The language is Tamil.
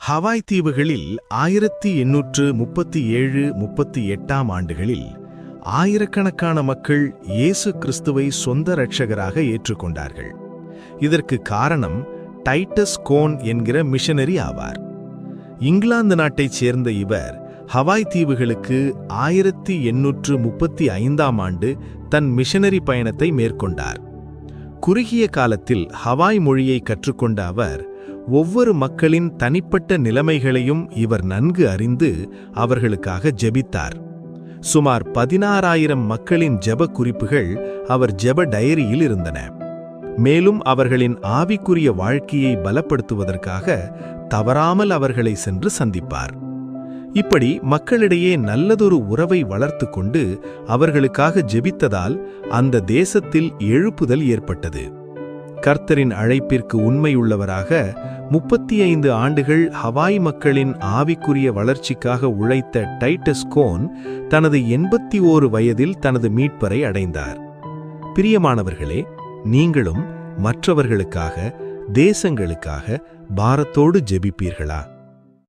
ஹவாய் தீவுகளில் 1837-38 ஆண்டுகளில் ஆயிரக்கணக்கான மக்கள் இயேசு கிறிஸ்துவை சொந்த இரட்சகராக ஏற்றுக்கொண்டார்கள். இதற்கு காரணம் டைட்டஸ் கோன் என்கிற மிஷனரி ஆவார். இங்கிலாந்து நாட்டைச் சேர்ந்த இவர் ஹவாய் தீவுகளுக்கு 1835 ஆண்டு தன் மிஷனரி பயணத்தை மேற்கொண்டார். குறுகிய காலத்தில் ஹவாய் மொழியை கற்றுக்கொண்ட அவர் ஒவ்வொரு மக்களின் தனிப்பட்ட நிலைமைகளையும் இவர் நன்கு அறிந்து அவர்களுக்காக ஜெபித்தார். சுமார் 16,000 மக்களின் ஜெப குறிப்புகள் அவர் ஜெப டயரியில் இருந்தன. மேலும் அவர்களின் ஆவிக்குரிய வாழ்க்கையை பலப்படுத்துவதற்காக தவறாமல் அவர்களை சென்று சந்திப்பார். இப்படி மக்களிடையே நல்லதொரு உறவை வளர்த்து கொண்டு அவர்களுக்காக ஜெபித்ததால் அந்த தேசத்தில் எழுப்புதல் ஏற்பட்டது. கர்த்தரின் அழைப்பிற்கு உண்மையுள்ளவராக 35 ஆண்டுகள் ஹவாய் மக்களின் ஆவிக்குரிய வளர்ச்சிக்காக உழைத்த டைட்டஸ் கோன் தனது 81 வயதில் தனது மீட்பரை அடைந்தார். பிரியமானவர்களே, நீங்களும் மற்றவர்களுக்காக, தேசங்களுக்காக பாரத்தோடு ஜெபிப்பீர்களா?